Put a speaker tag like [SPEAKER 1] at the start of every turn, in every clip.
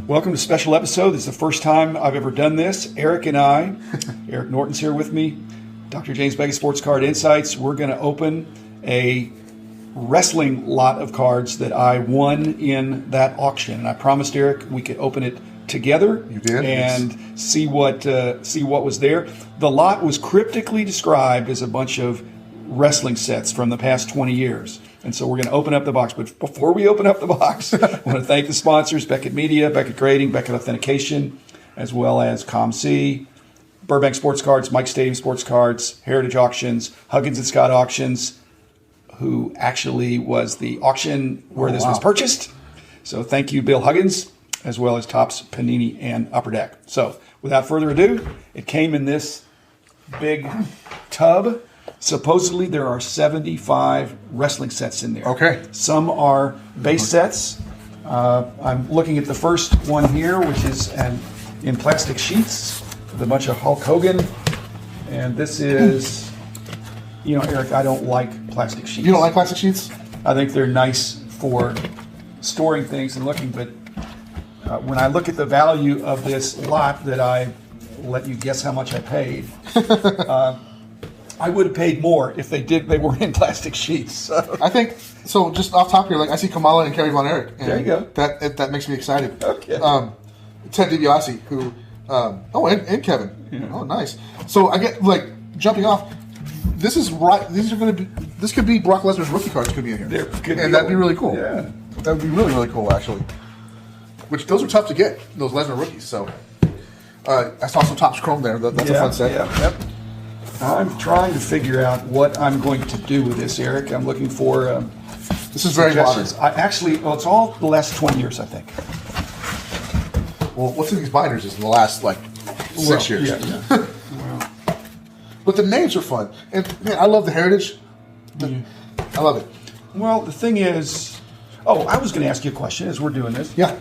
[SPEAKER 1] Welcome to a special episode. This is the first time I've ever done this. Eric and I, Eric Norton's here with me, Dr. James Begg, Sports Card Insights. We're going to open a wrestling lot of cards that I won in that auction. And I promised Eric we could open it together.
[SPEAKER 2] You did?
[SPEAKER 1] And see what was there. The lot was cryptically described as a bunch of wrestling sets from the past 20 years. And so we're going to open up the box. But before we open up the box, I want to thank the sponsors, Beckett Media, Beckett Grading, Beckett Authentication, as well as ComC, Burbank Sports Cards, Mike Stadium Sports Cards, Heritage Auctions, Huggins and Scott Auctions, who actually was the auction where this was purchased. So thank you, Bill Huggins, as well as Topps, Panini, and Upper Deck. So without further ado, it came in this big tub. Supposedly there are 75 wrestling sets in there.
[SPEAKER 2] Okay.
[SPEAKER 1] Some are base sets. I'm looking at the first one here, which is in plastic sheets with a bunch of Hulk Hogan. And this is, Eric, I don't like plastic sheets.
[SPEAKER 2] You don't like plastic sheets?
[SPEAKER 1] I think they're nice for storing things and looking, but when I look at the value of this lot that I let you guess how much I paid, I would have paid more if they weren't in plastic sheets. So.
[SPEAKER 2] I think so. Just off top here, I see Kamala and Kerry Von Erich. And
[SPEAKER 1] there you go.
[SPEAKER 2] That makes me excited.
[SPEAKER 1] Okay.
[SPEAKER 2] Ted DiBiase, who, and Kevin.
[SPEAKER 1] Yeah.
[SPEAKER 2] Oh, nice. So I get jumping off. This is right. This could be Brock Lesnar's rookie cards could be in here, that'd be really cool.
[SPEAKER 1] Yeah,
[SPEAKER 2] that would be really, really cool actually. Which those are tough to get, those Lesnar rookies. So I saw some Topps Chrome there. That's a fun set.
[SPEAKER 1] Yeah. Yep. I'm trying to figure out what I'm going to do with this, Eric. I'm looking for
[SPEAKER 2] this is very modern.
[SPEAKER 1] It's all the last 20 years, I think.
[SPEAKER 2] Well, what's in these binders is in the last 6 years.
[SPEAKER 1] Yeah. Wow.
[SPEAKER 2] But the names are fun, and man, I love the heritage. I love it.
[SPEAKER 1] Well, the thing is, I was going to ask you a question as we're doing this.
[SPEAKER 2] Yeah.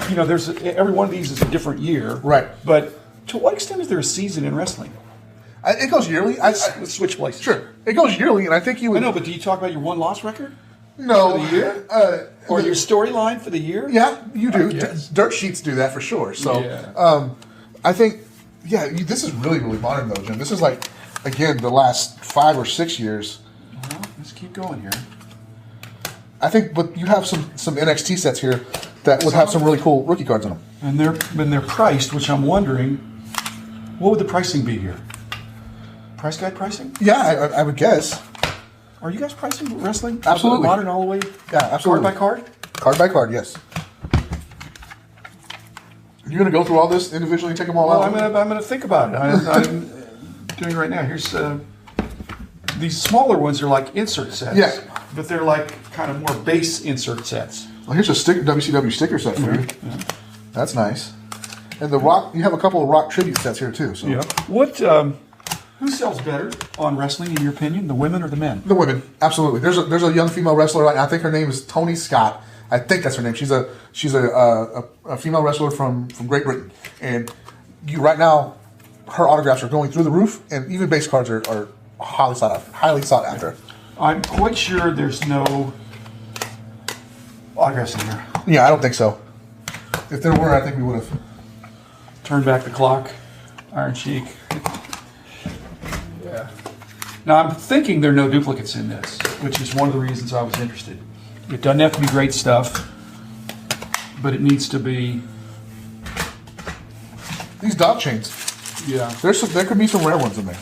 [SPEAKER 1] There's every one of these is a different year,
[SPEAKER 2] right?
[SPEAKER 1] But to what extent is there a season in wrestling?
[SPEAKER 2] It goes yearly.
[SPEAKER 1] Let's switch places.
[SPEAKER 2] Sure, it goes yearly, and I think you would.
[SPEAKER 1] I know, but do you talk about your won-loss record?
[SPEAKER 2] No,
[SPEAKER 1] for the year, or your storyline for the year?
[SPEAKER 2] Yeah, you do. Dirt sheets do that for sure. So, I think, this is really, really modern though, Jim. This is again, the last 5 or 6 years.
[SPEAKER 1] Well, let's keep going here.
[SPEAKER 2] I think, but you have some NXT sets here that would have some really cool rookie cards on them,
[SPEAKER 1] and they're priced, which I'm wondering, what would the pricing be here? Price guide pricing?
[SPEAKER 2] Yeah, I would guess.
[SPEAKER 1] Are you guys pricing wrestling?
[SPEAKER 2] Absolutely.
[SPEAKER 1] Modern all the way?
[SPEAKER 2] Yeah, absolutely.
[SPEAKER 1] Card by card?
[SPEAKER 2] Card by card, yes. You're going to go through all this individually and take them all out?
[SPEAKER 1] I'm going to think about it. I'm doing it right now. Here's these smaller ones are like insert sets.
[SPEAKER 2] Yeah.
[SPEAKER 1] But they're kind of more base insert sets.
[SPEAKER 2] Well, here's a WCW sticker set for you. Yeah. That's nice. And the Rock, you have a couple of Rock tribute sets here too. So.
[SPEAKER 1] Yeah. What? Who sells better on wrestling, in your opinion, the women or the men?
[SPEAKER 2] The women, absolutely. There's a young female wrestler. I think her name is Tony Scott. I think that's her name. She's a female wrestler from Great Britain, and right now, her autographs are going through the roof, and even base cards are highly sought after.
[SPEAKER 1] I'm quite sure there's no autographs in here.
[SPEAKER 2] Yeah, I don't think so. If there were, I think we would have
[SPEAKER 1] turned back the clock. Iron Sheik. Yeah. Now, I'm thinking there are no duplicates in this, which is one of the reasons I was interested. It doesn't have to be great stuff, but it needs to be...
[SPEAKER 2] These dog chains.
[SPEAKER 1] Yeah.
[SPEAKER 2] There could be some rare ones in there.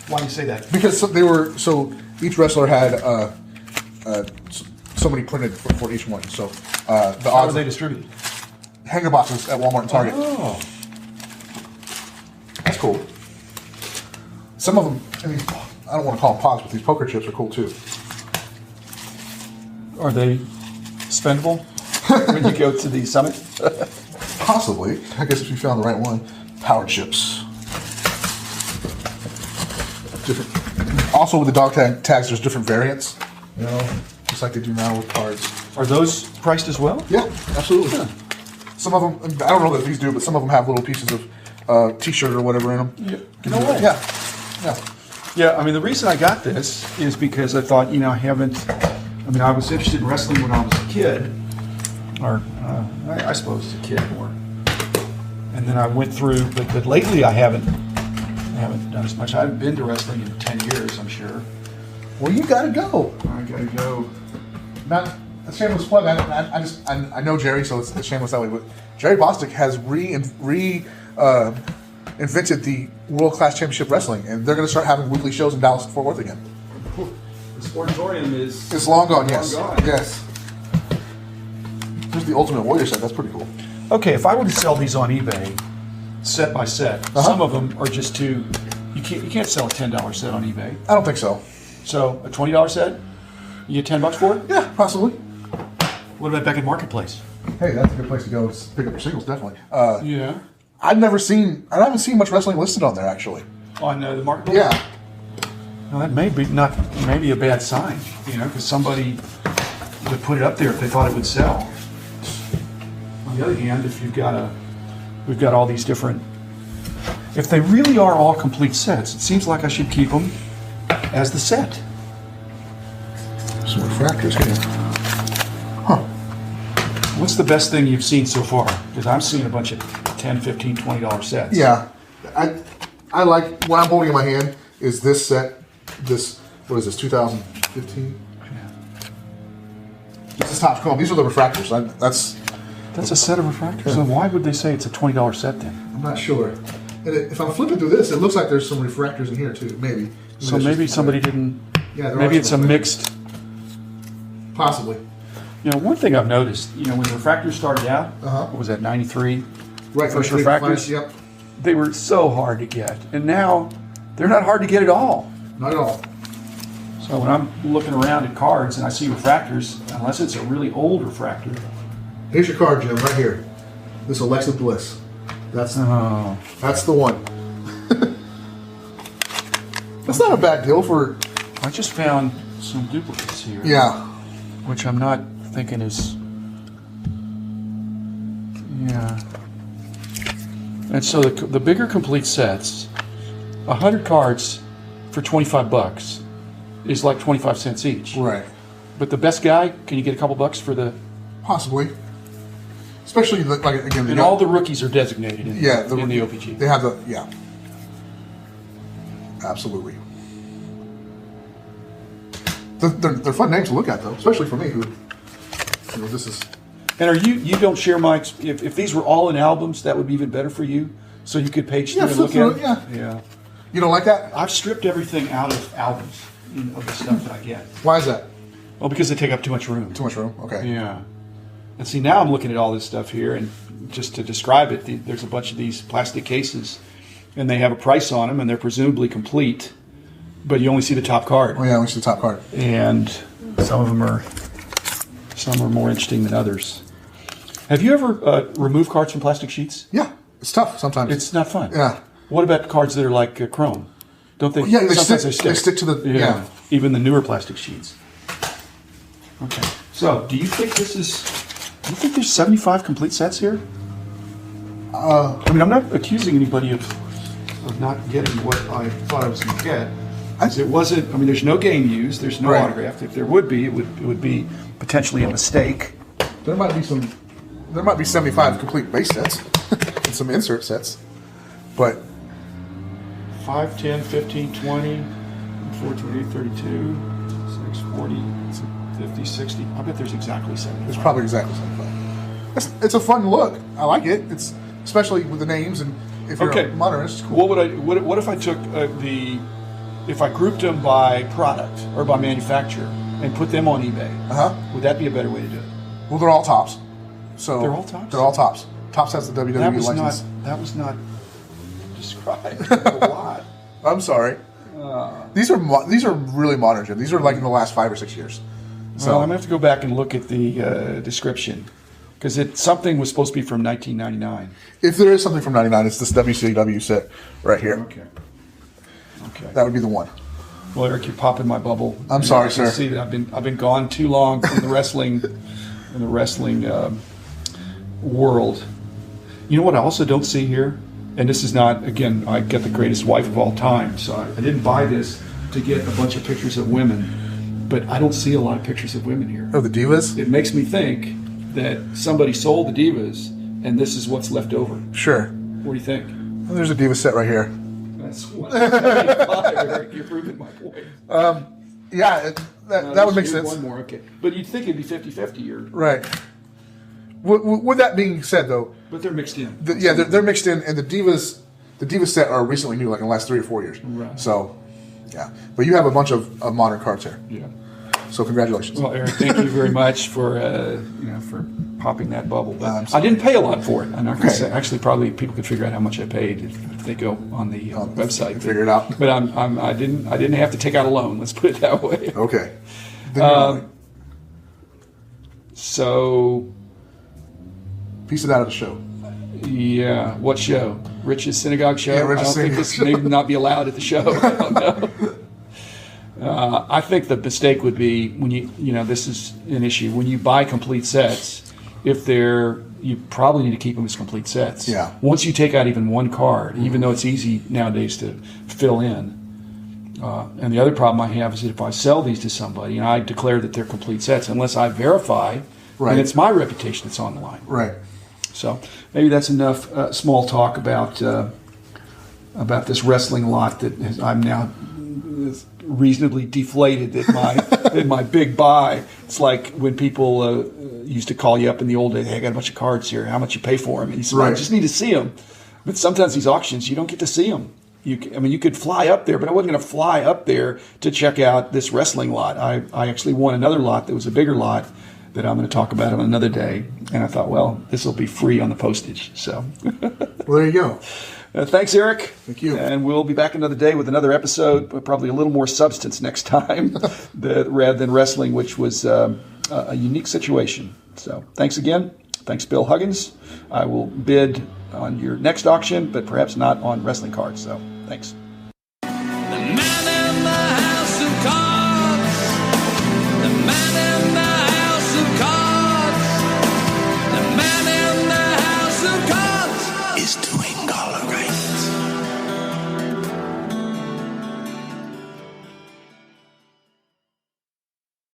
[SPEAKER 1] Why do you say that?
[SPEAKER 2] Because each wrestler had so many printed for each one. So
[SPEAKER 1] how were they distributed?
[SPEAKER 2] Hanger boxes at Walmart and Target.
[SPEAKER 1] Oh.
[SPEAKER 2] That's cool. Some of them, I don't want to call them pods, but these poker chips are cool too.
[SPEAKER 1] Are they spendable when you go to the summit?
[SPEAKER 2] Possibly. I guess if you found the right one. Power chips. Different. Also with the dog tags, there's different variants. Just like they do now with cards.
[SPEAKER 1] Are those priced as well?
[SPEAKER 2] Yeah, absolutely. Yeah. Some of them, I don't know that these do, but some of them have little pieces of T-shirt or whatever in them.
[SPEAKER 1] Yeah. No way.
[SPEAKER 2] Yeah.
[SPEAKER 1] Yeah, I mean, the reason I got this is because I thought, I was interested in wrestling when I was a kid, or I suppose as a kid more. And then I went through, but lately I haven't done as much. I haven't been to wrestling in 10 years, I'm sure.
[SPEAKER 2] Well, you gotta go.
[SPEAKER 1] I gotta go.
[SPEAKER 2] Not a shameless plug. I know Jerry, so it's shameless that way. But Jerry Bostic has invented the World Class Championship Wrestling, and they're going to start having weekly shows in Dallas and Fort Worth again.
[SPEAKER 1] The Sportatorium is...
[SPEAKER 2] It's long gone, yes.
[SPEAKER 1] Long gone.
[SPEAKER 2] Yes. There's the Ultimate Warrior set. That's pretty cool.
[SPEAKER 1] Okay, if I were to sell these on eBay, set by set, some of them are just too... You can't sell a $10 set on eBay.
[SPEAKER 2] I don't think so.
[SPEAKER 1] So, a $20 set? You get $10 for it?
[SPEAKER 2] Yeah, possibly.
[SPEAKER 1] What about back at Marketplace?
[SPEAKER 2] Hey, that's a good place to go to pick up your singles, definitely.
[SPEAKER 1] Yeah.
[SPEAKER 2] I haven't seen much wrestling listed on there, actually.
[SPEAKER 1] On the Marketplace?
[SPEAKER 2] Yeah.
[SPEAKER 1] Well, that may be a bad sign, because somebody would put it up there if they thought it would sell. On the other hand, if we've got all these different, if they really are all complete sets, it seems like I should keep them as the set.
[SPEAKER 2] Some refractors here. Huh.
[SPEAKER 1] What's the best thing you've seen so far? Because I'm seeing a bunch of $10, $15, $20 sets.
[SPEAKER 2] Yeah. I like, what I'm holding in my hand is this set, what is this, 2015?
[SPEAKER 1] Yeah.
[SPEAKER 2] This is Topps Chrome. These are the refractors.
[SPEAKER 1] That's a set of refractors? Yeah. So why would they say it's a $20 set then?
[SPEAKER 2] I'm not sure. And if I'm flipping through this, it looks like there's some refractors in here too, maybe.
[SPEAKER 1] So maybe somebody didn't,
[SPEAKER 2] yeah,
[SPEAKER 1] maybe it's a mixed.
[SPEAKER 2] Possibly.
[SPEAKER 1] One thing I've noticed, when the refractors started out, what was that, 93?
[SPEAKER 2] Right,
[SPEAKER 1] first refractors?
[SPEAKER 2] Yep.
[SPEAKER 1] They were so hard to get. And now, they're not hard to get at all.
[SPEAKER 2] Not at all.
[SPEAKER 1] So when I'm looking around at cards and I see refractors, unless it's a really old refractor.
[SPEAKER 2] Here's your card, Jim, right here. This Alexa Bliss. That's the one. That's not a bad deal for...
[SPEAKER 1] I just found some duplicates here.
[SPEAKER 2] Yeah.
[SPEAKER 1] Which I'm not thinking is... Yeah. And so the bigger complete sets, 100 cards for $25 is like 25 cents each.
[SPEAKER 2] Right.
[SPEAKER 1] But the best guy, can you get a couple bucks for the...
[SPEAKER 2] Possibly. Especially, like, again...
[SPEAKER 1] And all the rookies are designated in the OPG.
[SPEAKER 2] They have the... Yeah. Absolutely. They're fun names to look at, though. Especially for me, who... this is...
[SPEAKER 1] And you don't share my... If these were all in albums, that would be even better for you? So you could page through and look at it?
[SPEAKER 2] Yeah. You don't like that?
[SPEAKER 1] I've stripped everything out of albums, of the stuff that I get.
[SPEAKER 2] Why is that?
[SPEAKER 1] Well, because they take up too much room.
[SPEAKER 2] Too much room? Okay.
[SPEAKER 1] Yeah. And see, now I'm looking at all this stuff here, and just to describe it, there's a bunch of these plastic cases, and they have a price on them, and they're presumably complete, but you only see the top card.
[SPEAKER 2] Oh, yeah, only see the top card.
[SPEAKER 1] And some are more interesting than others. Have you ever removed cards from plastic sheets?
[SPEAKER 2] Yeah. It's tough sometimes.
[SPEAKER 1] It's not fun.
[SPEAKER 2] Yeah.
[SPEAKER 1] What about cards that are like chrome? Don't they?
[SPEAKER 2] Yeah,
[SPEAKER 1] sometimes
[SPEAKER 2] they stick to the... Yeah.
[SPEAKER 1] Even the newer plastic sheets. Okay. So, do you think there's 75 complete sets here? I mean, I'm not accusing anybody of not getting what I thought I was going to get. It wasn't. I mean, there's no game used. There's no autograph. If there would be, it would be potentially a mistake.
[SPEAKER 2] There might be 75 complete base sets and some insert sets, but
[SPEAKER 1] 5, 10, 15, 20, 4, 28, 32, 6, 40, 50, 60. I bet there's exactly 75.
[SPEAKER 2] There's probably exactly 75. It's a fun look. I like it. It's especially with the names, and if you're a modernist, it's cool.
[SPEAKER 1] What if I took if I grouped them by product or by manufacturer and put them on eBay? Would that be a better way to do it?
[SPEAKER 2] Well, they're all tops. So
[SPEAKER 1] they're all tops?
[SPEAKER 2] They're all tops. Tops has the WWE license.
[SPEAKER 1] That was not described a lot.
[SPEAKER 2] I'm sorry. These are really modern, Jim. These are like in the last 5 or 6 years. So
[SPEAKER 1] I'm going to have to go back and look at the description, because something was supposed to be from 1999.
[SPEAKER 2] If there is something from 99, it's this WCW set right here.
[SPEAKER 1] Okay.
[SPEAKER 2] That would be the one.
[SPEAKER 1] Well, Eric, you're popping my bubble.
[SPEAKER 2] I'm sorry, sir.
[SPEAKER 1] See that I've been gone too long in the wrestling world. You know what I also don't see here? And this is not, again, I get the greatest wife of all time, so I didn't buy this to get a bunch of pictures of women, but I don't see a lot of pictures of women here.
[SPEAKER 2] Oh, the divas?
[SPEAKER 1] It makes me think that somebody sold the Divas, and this is what's left over.
[SPEAKER 2] Sure.
[SPEAKER 1] What do you think?
[SPEAKER 2] Well, there's a Diva set right here.
[SPEAKER 1] That's what Eric, you're proving my point.
[SPEAKER 2] Yeah, that would make sense.
[SPEAKER 1] One more, okay. But you'd think it'd be 50-50 or
[SPEAKER 2] Right. With that being said, though,
[SPEAKER 1] but they're mixed in.
[SPEAKER 2] They're mixed in, and the Divas set are recently new, like in the last 3 or 4 years.
[SPEAKER 1] Right.
[SPEAKER 2] So, yeah. But you have a bunch of modern cards here.
[SPEAKER 1] Yeah.
[SPEAKER 2] So congratulations.
[SPEAKER 1] Well, Eric, thank you very much for for popping that bubble. But I didn't pay a lot for it. I'm not going to say. Actually, probably people could figure out how much I paid if they go on the website.
[SPEAKER 2] Figure it out.
[SPEAKER 1] But I didn't have to take out a loan. Let's put it that way.
[SPEAKER 2] Okay.
[SPEAKER 1] So.
[SPEAKER 2] Piece it out of the show.
[SPEAKER 1] Yeah. What show? Rich's synagogue show?
[SPEAKER 2] Yeah, Rich's
[SPEAKER 1] I don't think this may not be allowed at the show. I don't know. I think the mistake would be when this is an issue. When you buy complete sets, you probably need to keep them as complete sets.
[SPEAKER 2] Yeah.
[SPEAKER 1] Once you take out even one card, even though it's easy nowadays to fill in. And the other problem I have is that if I sell these to somebody and I declare that they're complete sets, unless I verify, then it's my reputation that's on the line.
[SPEAKER 2] Right.
[SPEAKER 1] So maybe that's enough small talk about this wrestling lot that I'm now reasonably deflated that my big buy. It's like when people used to call you up in the old days. Hey, I got a bunch of cards here. How much you pay for them? And you said, I just need to see them. But sometimes these auctions, you don't get to see them. You could fly up there, but I wasn't going to fly up there to check out this wrestling lot. I actually won another lot that was a bigger lot that I'm going to talk about on another day. And I thought, well, this will be free on the postage. So,
[SPEAKER 2] well, there you go.
[SPEAKER 1] Thanks, Eric.
[SPEAKER 2] Thank you.
[SPEAKER 1] And we'll be back another day with another episode, but probably a little more substance next time rather than wrestling, which was a unique situation. So thanks again. Thanks, Bill Huggins. I will bid on your next auction, but perhaps not on wrestling cards. So thanks.